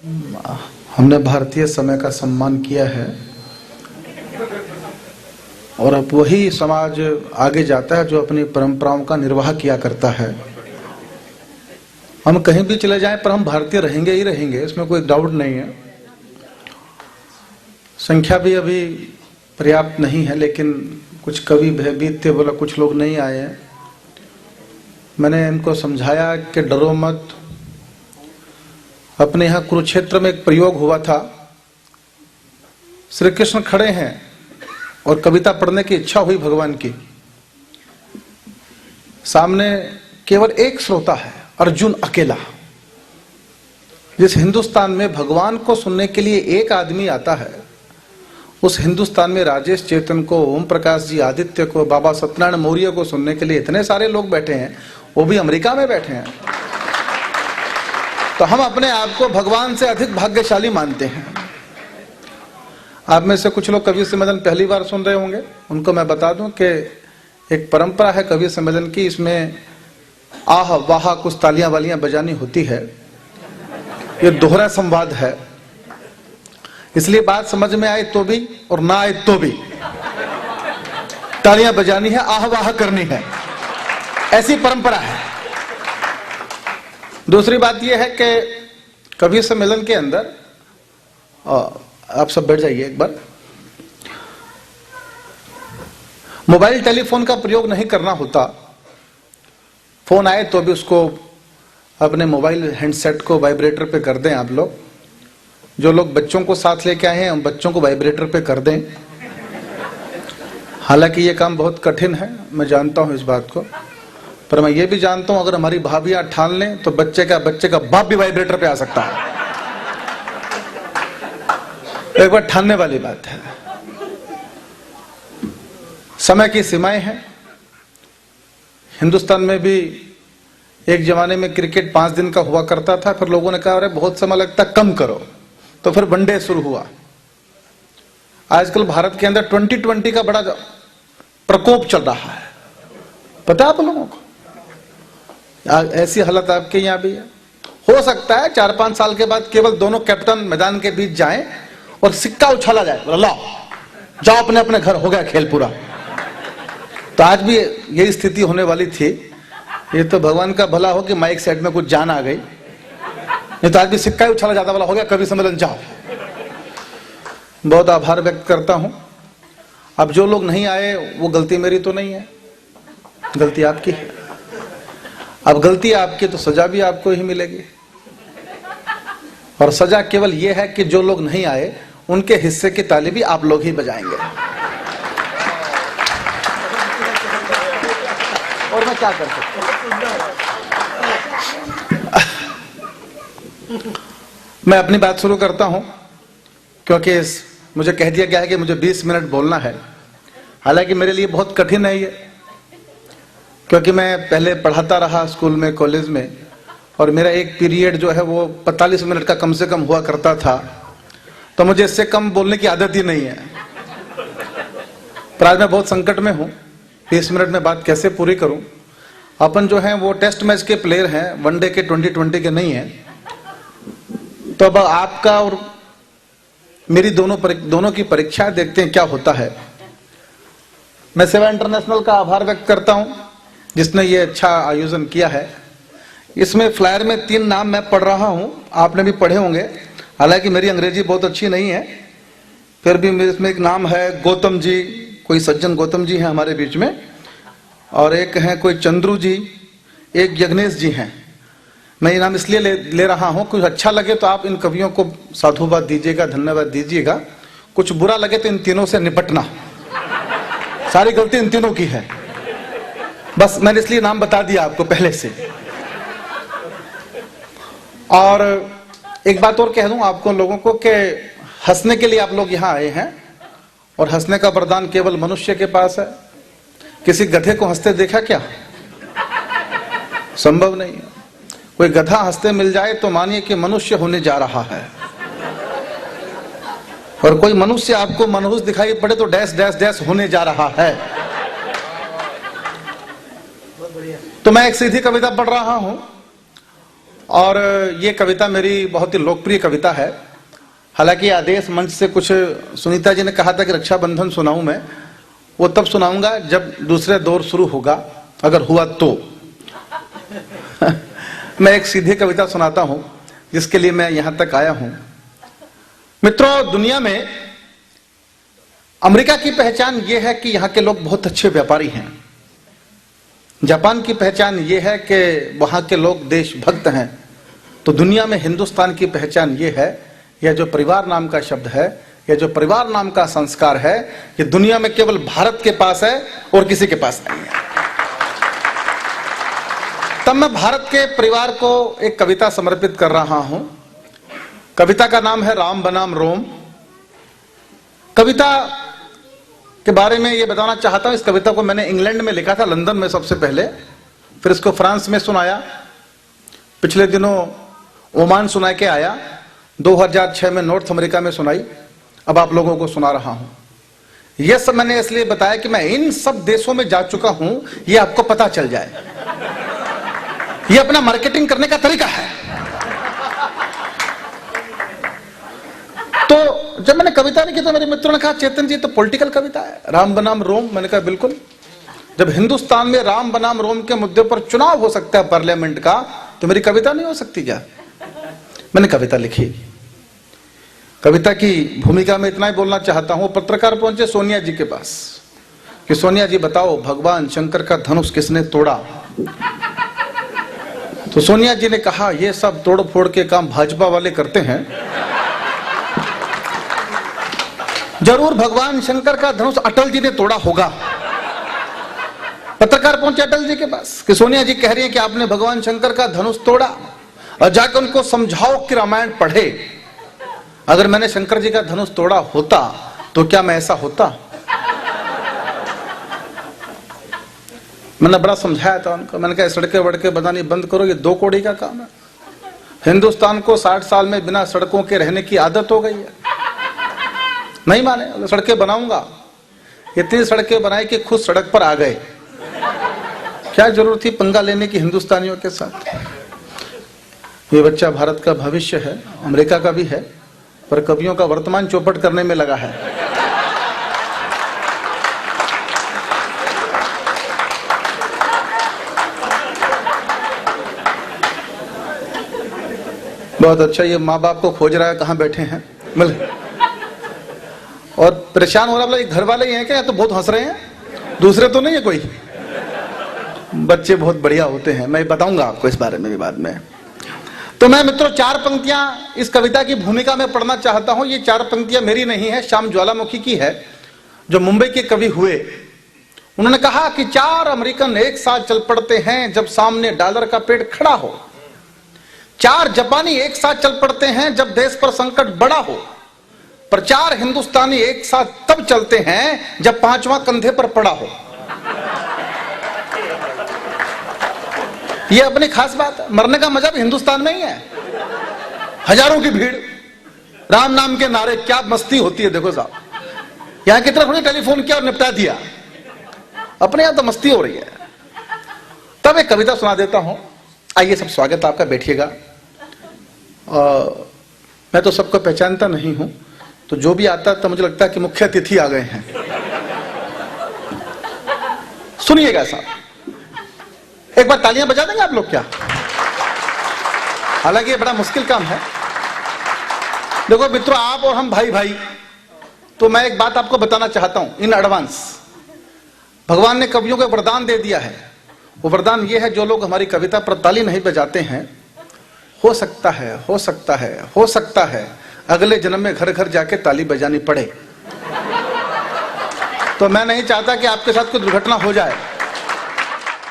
हमने भारतीय समय का सम्मान किया है और अब वही समाज आगे जाता है जो अपनी परंपराओं का निर्वाह किया करता है। हम कहीं भी चले जाएं पर हम भारतीय रहेंगे ही रहेंगे, इसमें कोई डाउट नहीं है। संख्या भी अभी पर्याप्त नहीं है, लेकिन कुछ कवि भयभीत थे, बोला कुछ लोग नहीं आए हैं। मैंने इनको समझाया कि डरो मत। अपने यहाँ कुरुक्षेत्र में एक प्रयोग हुआ था, श्री कृष्ण खड़े हैं और कविता पढ़ने की इच्छा हुई भगवान की। सामने केवल एक श्रोता है, अर्जुन अकेला। जिस हिंदुस्तान में भगवान को सुनने के लिए एक आदमी आता है, उस हिंदुस्तान में राजेश चेतन को, ओम प्रकाश जी आदित्य को, बाबा सत्यनारायण मौर्य को सुनने के लिए इतने सारे लोग बैठे हैं, वो भी अमेरिका में बैठे हैं। तो हम अपने आप को भगवान से अधिक भाग्यशाली मानते हैं। आप में से कुछ लोग कवि सम्मेलन पहली बार सुन रहे होंगे, उनको मैं बता दूं कि एक परंपरा है कवि सम्मेलन की। इसमें आह वाह कुछ तालियां वालियां बजानी होती है। ये दोहरा संवाद है, इसलिए बात समझ में आए तो भी और ना आए तो भी तालियां बजानी है, आह वाह करनी है, ऐसी परंपरा है। दूसरी बात यह है कि कवि सम्मेलन के अंदर आप सब बैठ जाइए एक बार। मोबाइल टेलीफोन का प्रयोग नहीं करना होता। फोन आए तो भी उसको अपने मोबाइल हैंडसेट को वाइब्रेटर पे कर दें। आप लोग जो लोग बच्चों को साथ लेके आए हैं, हम बच्चों को वाइब्रेटर पे कर दें। हालांकि ये काम बहुत कठिन है, मैं जानता हूं इस बात को, पर मैं ये भी जानता हूं अगर हमारी भाभियां ठान लें तो बच्चे का बाप भी वाइब्रेटर पे आ सकता है। एक बार ठानने वाली बात है। समय की सीमाएं हैं। हिंदुस्तान में भी एक जमाने में क्रिकेट 5 दिन का हुआ करता था, फिर लोगों ने कहा अरे बहुत समय लगता, कम करो, तो फिर वनडे शुरू हुआ। आजकल भारत के अंदर 2020 का बड़ा प्रकोप चल रहा है, पता है आप लोगों को? ऐसी हालत आपके यहां भी है। हो सकता है 4-5 साल के बाद केवल दोनों कैप्टन मैदान के बीच जाएं और सिक्का उछाला जाए, ला जाओ अपने अपने घर, हो गया खेल पूरा। तो आज भी यही स्थिति होने वाली थी। ये तो भगवान का भला हो कि माइक सेट में कुछ जान आ गई, नहीं तो आज भी सिक्का ही उछाला जाता, वाला हो गया कवि सम्मेलन, जाओ। बहुत आभार व्यक्त करता हूं। अब जो लोग नहीं आए वो गलती मेरी तो नहीं है, गलती आपकी है। अब गलती आपकी तो सजा भी आपको ही मिलेगी, और सजा केवल ये है कि जो लोग नहीं आए उनके हिस्से की ताली भी आप लोग ही बजाएंगे। और मैं क्या कर सकता हूं? मैं अपनी बात शुरू करता हूं, क्योंकि मुझे कह दिया गया है कि मुझे 20 मिनट बोलना है। हालांकि मेरे लिए बहुत कठिन है ये, क्योंकि मैं पहले पढ़ाता रहा स्कूल में, कॉलेज में, और मेरा एक पीरियड जो है वो 45 मिनट का कम से कम हुआ करता था। तो मुझे इससे कम बोलने की आदत ही नहीं है। पर आज मैं बहुत संकट में हूं, 20 मिनट में बात कैसे पूरी करूं। अपन जो है वो टेस्ट मैच के प्लेयर हैं, वनडे के 2020 के नहीं है। तो अब आपका और मेरी दोनों की परीक्षा देखते हैं क्या होता है। मैं सेवा इंटरनेशनल का आभार व्यक्त करता हूं जिसने ये अच्छा आयोजन किया है। इसमें फ्लायर में 3 नाम मैं पढ़ रहा हूं, आपने भी पढ़े होंगे। हालांकि मेरी अंग्रेजी बहुत अच्छी नहीं है, फिर भी इसमें एक नाम है गौतम जी, कोई सज्जन गौतम जी हैं हमारे बीच में, और एक हैं कोई चंद्रू जी, एक यज्ञेश जी हैं। मैं ये नाम इसलिए ले रहा हूं, कुछ अच्छा लगे तो आप इन कवियों को साधुवाद दीजिएगा, धन्यवाद दीजिएगा। कुछ बुरा लगे तो इन तीनों से निपटना, सारी गलती इन तीनों की है। बस मैंने इसलिए नाम बता दिया आपको पहले से। और एक बात और कह दूं आपको लोगों को कि हंसने के लिए आप लोग यहां आए हैं, और हंसने का वरदान केवल मनुष्य के पास है। किसी गधे को हंसते देखा क्या? संभव नहीं है। कोई गधा हंसते मिल जाए तो मानिए कि मनुष्य होने जा रहा है। और कोई मनुष्य आपको मनहूस दिखाई पड़े तो डैश डैश डैश होने जा रहा है। तो मैं एक सीधी कविता पढ़ रहा हूं और ये कविता मेरी बहुत ही लोकप्रिय कविता है। हालांकि आदेश मंच से कुछ सुनीता जी ने कहा था कि रक्षाबंधन सुनाऊं मैं, वो तब सुनाऊंगा जब दूसरा दौर शुरू होगा, अगर हुआ तो। मैं एक सीधी कविता सुनाता हूं जिसके लिए मैं यहां तक आया हूं। मित्रों, दुनिया में अमेरिका की पहचान यह है कि यहां के लोग बहुत अच्छे व्यापारी हैं। जापान की पहचान यह है कि वहां के लोग देशभक्त हैं। तो दुनिया में हिंदुस्तान की पहचान यह है, यह जो परिवार नाम का शब्द है, यह जो परिवार नाम का संस्कार है, ये दुनिया में केवल भारत के पास है और किसी के पास नहीं है। तब मैं भारत के परिवार को एक कविता समर्पित कर रहा हूं। कविता का नाम है राम बनाम रोम। कविता के बारे में ये बताना चाहता हूं, इस कविता को मैंने इंग्लैंड में लिखा था, लंदन में सबसे पहले, फिर इसको फ्रांस में सुनाया, पिछले दिनों ओमान सुना के आया, 2006 में नॉर्थ अमेरिका में सुनाई, अब आप लोगों को सुना रहा हूं। यह सब मैंने इसलिए बताया कि मैं इन सब देशों में जा चुका हूं, यह आपको पता चल जाए। यह अपना मार्केटिंग करने का तरीका है। तो जब मैंने कविता लिखी तो मेरे मित्रों ने कहा, चेतन जी तो पॉलिटिकल कविता है, राम बनाम रोम। मैंने कहा बिल्कुल, जब हिंदुस्तान में राम बनाम रोम के मुद्दे पर चुनाव हो सकता है पार्लियामेंट का, तो मेरी कविता नहीं हो सकती क्या? मैंने कविता लिखी। कविता की भूमिका में इतना ही बोलना चाहता हूं। पत्रकार पहुंचे सोनिया जी के पास कि सोनिया जी बताओ, भगवान शंकर का धनुष किसने तोड़ा? तो सोनिया जी ने कहा, ये सब तोड़ फोड़ के काम भाजपा वाले करते हैं, जरूर भगवान शंकर का धनुष अटल जी ने तोड़ा होगा। पत्रकार पहुंचे अटल जी के पास कि सोनिया जी कह रही हैं कि आपने भगवान शंकर का धनुष तोड़ा, और जाकर उनको समझाओ कि रामायण पढ़े। अगर मैंने शंकर जी का धनुष तोड़ा होता तो क्या मैं ऐसा होता? मैंने बड़ा समझाया था उनको। मैंने कहा सड़कें वड़के बनानी बंद करो, ये 2 कौड़ी का काम है। हिंदुस्तान को 60 साल में बिना सड़कों के रहने की आदत हो गई है। नहीं माने, सड़कें बनाऊंगा। इतनी सड़कें बनाई कि खुद सड़क पर आ गए। क्या जरूरत थी पंगा लेने की हिंदुस्तानियों के साथ? ये बच्चा भारत का भविष्य है, अमेरिका का भी है, पर कवियों का वर्तमान चौपट करने में लगा है। बहुत अच्छा, ये माँ बाप को खोज रहा है, कहाँ बैठे हैं मिल, और परेशान हो रहा है। घर वाले ही हैं क्या? तो बहुत हंस रहे हैं, दूसरे तो नहीं है कोई? बच्चे बहुत बढ़िया होते हैं, मैं बताऊंगा आपको इस बारे में भी बाद में। तो मैं मित्रों 4 पंक्तियां इस कविता की भूमिका में पढ़ना चाहता हूं। ये 4 पंक्तियां मेरी नहीं है, श्याम ज्वालामुखी की है, जो मुंबई के कवि हुए। उन्होंने कहा कि 4 अमेरिकन एक साथ चल पड़ते हैं जब सामने डॉलर का पेड़ खड़ा हो। 4 जापानी एक साथ चल पड़ते हैं जब देश पर संकट बड़ा हो। पर 4 हिंदुस्तानी एक साथ तब चलते हैं जब 5वां कंधे पर पड़ा हो। ये अपनी खास बात है। मरने का मजा भी हिंदुस्तान में ही है। हजारों की भीड़, राम नाम के नारे, क्या मस्ती होती है। देखो साहब, यहां की तरफ टेलीफोन किया और निपटा दिया, अपने यहां तो मस्ती हो रही है। तब एक कविता सुना देता हूं। आइए सब, स्वागत आपका, बैठिएगा। मैं तो सबको पहचानता नहीं हूं, तो जो भी आता है तो मुझे लगता है कि मुख्य अतिथि आ गए हैं। सुनिएगा साहब, एक बार तालियां बजा देंगे आप लोग क्या? हालांकि ये बड़ा मुश्किल काम है। देखो मित्रों, आप और हम भाई भाई, तो मैं एक बात आपको बताना चाहता हूं इन एडवांस। भगवान ने कवियों को वरदान दे दिया है। वो वरदान ये है, जो लोग हमारी कविता पर ताली नहीं बजाते हैं, हो सकता है, हो सकता है, हो सकता है अगले जन्म में घर घर जाके ताली बजानी पड़े। तो मैं नहीं चाहता कि आपके साथ कोई दुर्घटना हो जाए।